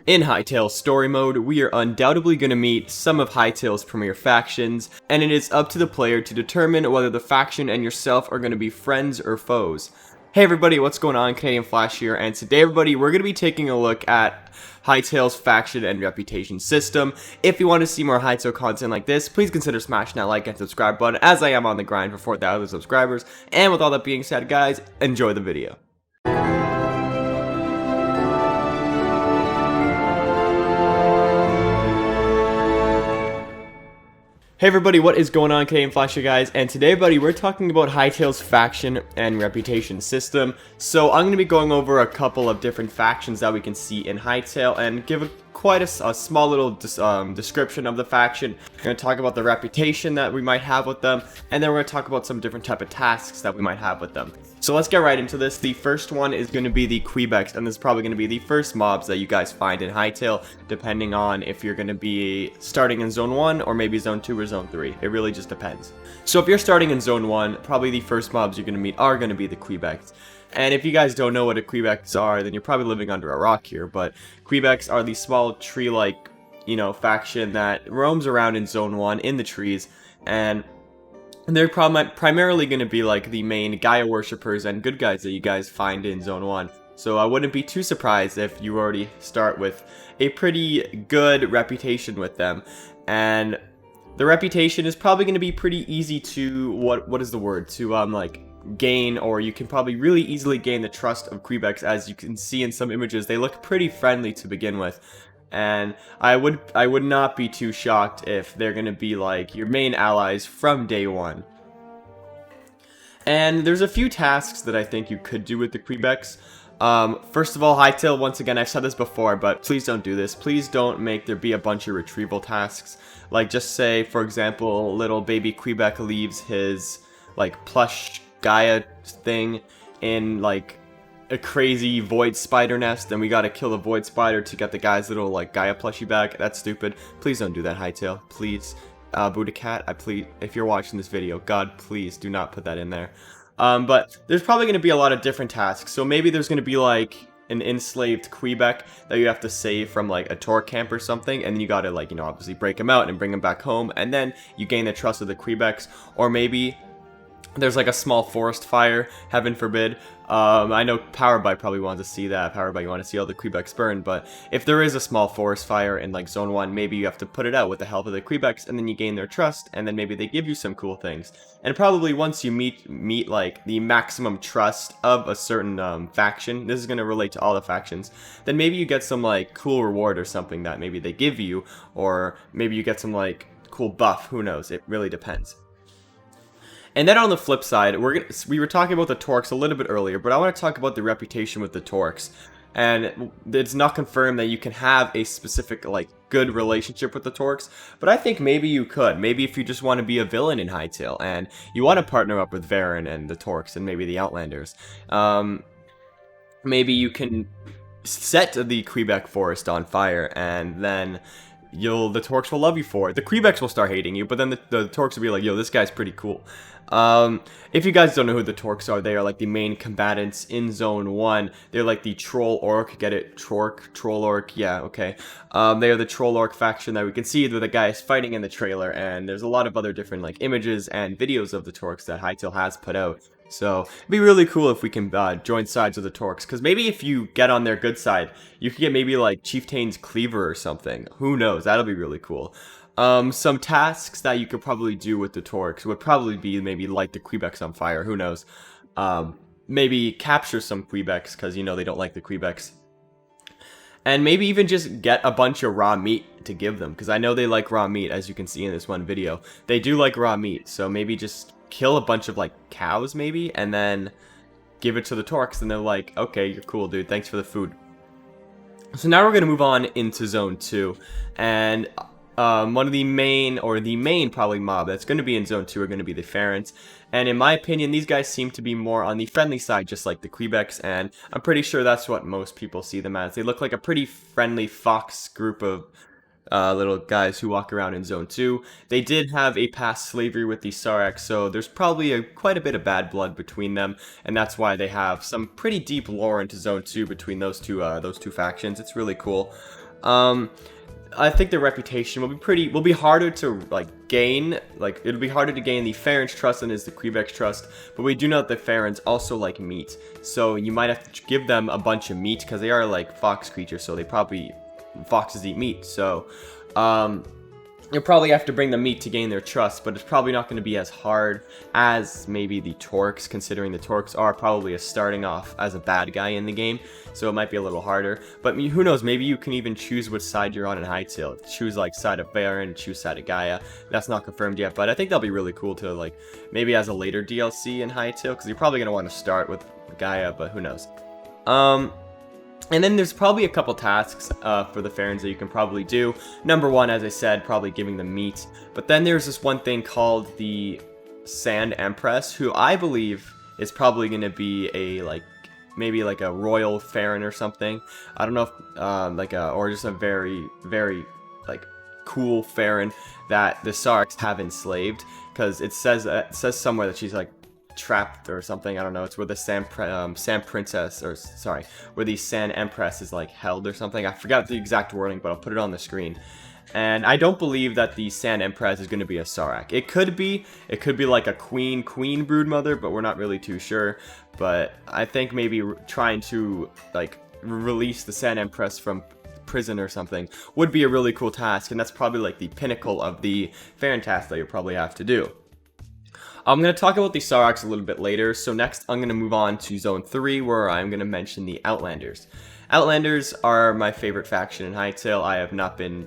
In Hytale story mode, we are undoubtedly going to meet some of Hytale's premier factions, and it is up to the player to determine whether the faction and yourself are going to be friends or foes. Hey everybody, what's going on? CanadianFlash here, and today everybody, we're going to be taking a look at HYTALE's faction and reputation system. If you want to see more Hytale content like this, please consider smashing that like and subscribe button, as I am on the grind for 4,000 subscribers. And with all that being said, guys, enjoy the video. Hey everybody, what is going on? CanadianFlash here, guys, and today, buddy, we're talking about Hytale's faction and reputation system. So I'm going to be going over a couple of different factions that we can see in Hytale and give quite a small little description of the faction. We're going to talk about the reputation that we might have with them, and then we're going to talk about some different type of tasks that we might have with them. So let's get right into this. The first one is going to be the Quebecs, and this is probably going to be the first mobs that you guys find in Hytale, depending on if you're going to be starting in Zone 1 or maybe Zone 2 or Zone 3. It really just depends. So if you're starting in Zone 1, probably the first mobs you're going to meet are going to be the Quebecs. And if you guys don't know what a Quebecs are, then you're probably living under a rock here, but Quebecs are the small tree-like, faction that roams around in Zone 1 in the trees, and they're primarily going to be like the main Gaia worshippers and good guys that you guys find in Zone 1. So I wouldn't be too surprised if you already start with a pretty good reputation with them. And the reputation is probably going to be pretty easy to, what is the word, to gain, or you can probably really easily gain the trust of Quebecs. As you can see in some images, they look pretty friendly to begin with. And I would not be too shocked if they're going to be like your main allies from day one. And there's a few tasks that I think you could do with the Quebecs. First of all, Hytale, once again, I've said this before, but please don't do this. Please don't make there be a bunch of retrieval tasks. Like, just say, for example, little baby Quebec leaves his, plush Gaia thing in, a crazy void spider nest, and we gotta kill the void spider to get the guy's little Gaia plushie back. That's stupid. Please don't do that, Hytale. Please, Buddha Cat, I plead, if you're watching this video, God, please do not put that in there. But there's probably gonna be a lot of different tasks. So maybe there's gonna be an enslaved Quebec that you have to save from a Torque camp or something, and then you gotta obviously break him out and bring him back home, and then you gain the trust of the Quebecs. Or maybe there's a small forest fire, heaven forbid. I know PowerBuy probably wants to see that. PowerBuy, you want to see all the Quebecs burn, but if there is a small forest fire in Zone 1, maybe you have to put it out with the help of the Quebecs, and then you gain their trust, and then maybe they give you some cool things. And probably once you meet the maximum trust of a certain faction, this is going to relate to all the factions, then maybe you get some cool reward or something that maybe they give you, or maybe you get some cool buff, who knows, it really depends. And then on the flip side, we were talking about the Torques a little bit earlier, but I want to talk about the reputation with the Torques. And it's not confirmed that you can have a specific, good relationship with the Torques, but I think maybe you could. Maybe if you just want to be a villain in Hytale, and you want to partner up with Varen and the Torques and maybe the Outlanders, maybe you can set the Quebec forest on fire, and then the Torques will love you for it. The Quebecs will start hating you, but then the Torques will be like, yo, this guy's pretty cool. If you guys don't know who the Torques are, they are the main combatants in Zone 1. They're the Troll Orc, get it? Troll Orc, yeah, okay. They are the Troll Orc faction that we can see where the guy is fighting in the trailer, and there's a lot of other different images and videos of the Torques that Hytale has put out. So it'd be really cool if we can join sides with the Torques, because maybe if you get on their good side, you could get maybe Chieftain's Cleaver or something. Who knows? That'll be really cool. Some tasks that you could probably do with the Torques would probably be maybe light the Quebecs on fire. Who knows? Maybe capture some Quebecs, because they don't like the Quebecs. And maybe even just get a bunch of raw meat to give them, because I know they like raw meat, as you can see in this one video. They do like raw meat, so maybe just kill a bunch of cows maybe, and then give it to the Torques, and they're like, okay, you're cool, dude, thanks for the food. So now we're going to move on into Zone 2, and one of the main probably mob that's going to be in Zone 2 are going to be the Farents. And in my opinion, these guys seem to be more on the friendly side, just like the Quebecs, and I'm pretty sure that's what most people see them as. They look like a pretty friendly fox group of little guys who walk around in Zone 2. They did have a past slavery with the SORRRYYY, so there's probably quite a bit of bad blood between them, and that's why they have some pretty deep lore into Zone 2 between those two factions. It's really cool. I think their reputation will be harder to like gain. Like it'll be harder to gain the Farron's trust than is the Quebecs trust. But we do know that the Farrons also like meat, so you might have to give them a bunch of meat because they are like fox creatures. So foxes eat meat. So you'll probably have to bring them meat to gain their trust, but it's probably not going to be as hard as maybe the Torques, considering the Torques are probably starting off as a bad guy in the game, so it might be a little harder. But who knows, maybe you can even choose which side you're on in Hytale. Choose like side of Baron, choose side of Gaia. That's not confirmed yet, but I think that'll be really cool to like maybe as a later DLC in Hytale, because you're probably going to want to start with Gaia, but who knows. And then there's probably a couple tasks for the Farrons that you can probably do. Number one, as I said, probably giving them meat. But then there's this one thing called the Sand Empress, who I believe is probably going to be a maybe like a royal Farron or something. I don't know if or just a very, very like cool Farron that the SORRRYYYs have enslaved, because it says somewhere that she's like trapped or something. I don't know. It's where the Sand Princess, or sorry, where the Sand Empress is like held or something. I forgot the exact wording, but I'll put it on the screen. And I don't believe that the Sand Empress is going to be a SORRRYYY. It could be like a queen broodmother, but we're not really too sure. But I think maybe trying to like release the Sand Empress from prison or something would be a really cool task, and that's probably like the pinnacle of the Farron task that you'll probably have to do. I'm going to talk about the SORRRYYYs a little bit later, so next I'm going to move on to Zone 3, where I'm going to mention the Outlanders. Outlanders are my favorite faction in Hytale. I have not been,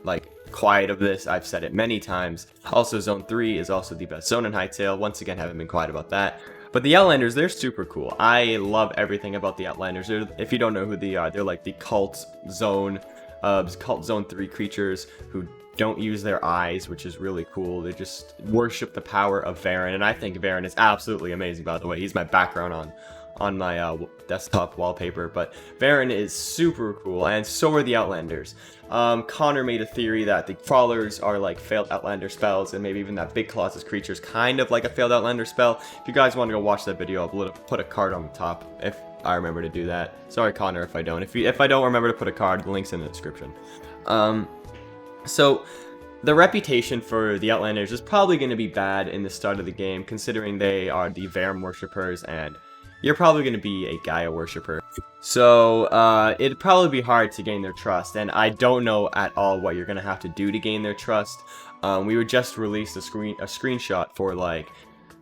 like, quiet of this. I've said it many times. Also, Zone 3 is also the best zone in Hytale. Once again, haven't been quiet about that. But the Outlanders, they're super cool. I love everything about the Outlanders. If you don't know who they are, they're like the Cult Zone 3 creatures who don't use their eyes, which is really cool. They just worship the power of Varen, and I think Varen is absolutely amazing, by the way. He's my background on my desktop wallpaper, but Varen is super cool, and so are the Outlanders. Connor made a theory that the Crawlers are like failed Outlander spells, and maybe even that Big Colossus creature is kind of like a failed Outlander spell. If you guys want to go watch that video, I'll put a card on the top if I remember to do that. Sorry, Connor, if I don't. If I don't remember to put a card, the link's in the description. So, the reputation for the Outlanders is probably going to be bad in the start of the game, considering they are the Varen worshippers, and you're probably going to be a Gaia worshipper. So, it'd probably be hard to gain their trust, and I don't know at all what you're going to have to do to gain their trust. We would just release a screenshot for, like,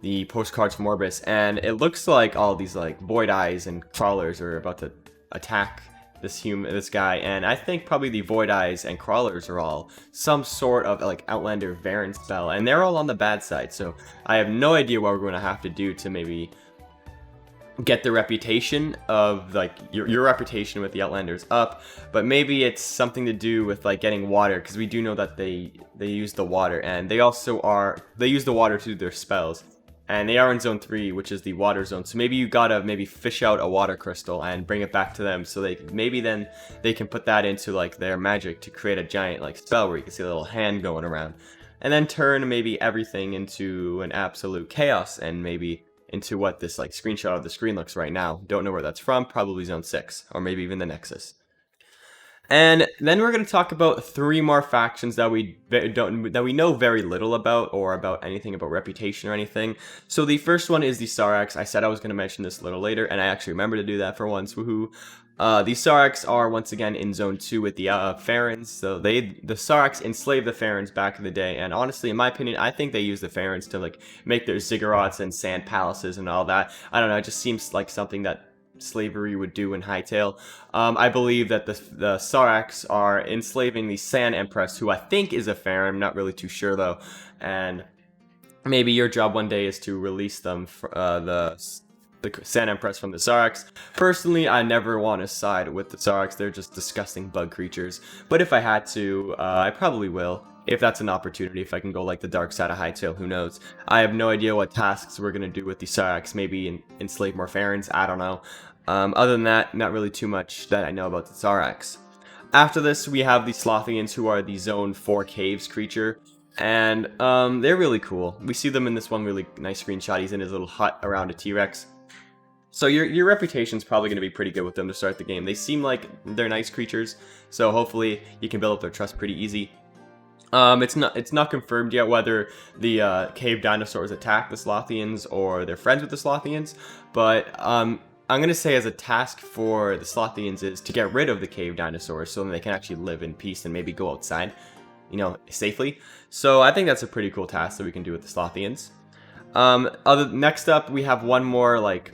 the postcards from Orbis, and it looks like all these, like, Void Eyes and Crawlers are about to attack this guy, and I think probably the Void Eyes and Crawlers are all some sort of like Outlander Varen spell, and they're all on the bad side, so I have no idea what we're going to have to do to maybe get the reputation of like your reputation with the Outlanders up. But maybe it's something to do with like getting water, because we do know that they use the water, and they use the water to do their spells. And they are in Zone 3, which is the water zone. So maybe you gotta fish out a water crystal and bring it back to them, so then they can put that into like their magic to create a giant like spell where you can see a little hand going around. And then turn maybe everything into an absolute chaos, and maybe into what this like screenshot of the screen looks right now. Don't know where that's from, probably Zone 6, or maybe even the Nexus. And then we're going to talk about 3 more factions that we know very little about, or about anything about reputation or anything. So the first one is the SORRRYYYs. I said I was going to mention this a little later, and I actually remember to do that for once. Woohoo! The SORRRYYYs are once again in Zone 2 with the Farrons. So the SORRRYYYs enslaved the Farrons back in the day, and honestly, in my opinion, I think they use the Farrons to like make their ziggurats and sand palaces and all that. I don't know, it just seems like something that slavery would do in Hytale. I believe that the SORRRYYYs are enslaving the Sand Empress, who I think is a Farron. I'm not really too sure though, and maybe your job one day is to release them, the Sand Empress, from the SORRRYYYs. Personally, I never want to side with the SORRRYYYs. They're just disgusting bug creatures, but if I had to, I probably will. If that's an opportunity, if I can go like the dark side of Hytale, who knows? I have no idea what tasks we're going to do with the SORRRYYYs. Maybe enslave more Farrons, I don't know. Other than that, not really too much that I know about the SORRRYYYs. After this, we have the Slothians, who are the Zone 4 Caves creature. And they're really cool. We see them in this one really nice screenshot. He's in his little hut around a T-Rex. So your reputation's probably going to be pretty good with them to start the game. They seem like they're nice creatures, so hopefully you can build up their trust pretty easy. It's not confirmed yet whether the cave dinosaurs attack the Slothians or they're friends with the Slothians, but I'm gonna say as a task for the Slothians is to get rid of the cave dinosaurs so that they can actually live in peace and maybe go outside, you know, safely. So I think that's a pretty cool task that we can do with the Slothians. Next up, we have one more like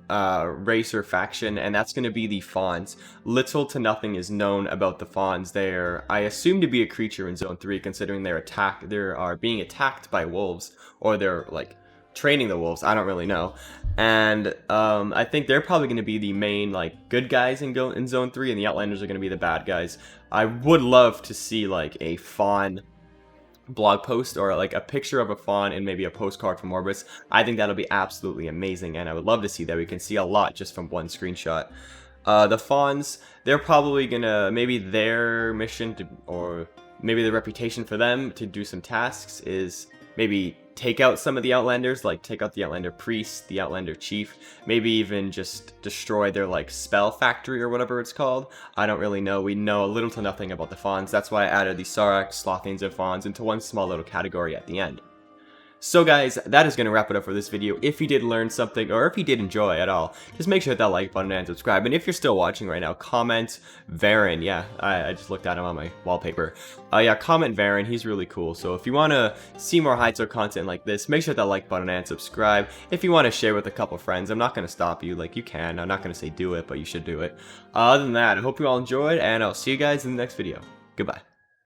race or faction, and that's going to be the Fawns. Little to nothing is known about the Fawns. They're, I assume, to be a creature in Zone 3, considering they are being attacked by wolves, or they're like training the wolves. I don't really know. And I think they're probably going to be the main like good guys in Zone 3, and the Outlanders are going to be the bad guys. I would love to see like a Fawn blog post or like a picture of a fawn and maybe a postcard from Orbis. I think that'll be absolutely amazing, and I would love to see that. We can see a lot just from one screenshot. The fawns, they're probably gonna, maybe their mission to, or maybe the reputation for them to do some tasks is maybe take out some of the Outlanders, like take out the Outlander priest, the Outlander chief, maybe even just destroy their like spell factory or whatever it's called. I don't really know. We know little to nothing about the Fawns. That's why I added the SORRRYYY, Slothians, and Fawns into one small little category at the end. So guys, that is going to wrap it up for this video. If you did learn something, or if you did enjoy at all, just make sure to hit that like button and subscribe. And if you're still watching right now, comment Varen. Yeah, I just looked at him on my wallpaper. Yeah, comment Varen. He's really cool. So if you want to see more HYTALE content like this, make sure to hit that like button and subscribe. If you want to share with a couple friends, I'm not going to stop you. Like, you can. I'm not going to say do it, but you should do it. Other than that, I hope you all enjoyed, and I'll see you guys in the next video. Goodbye.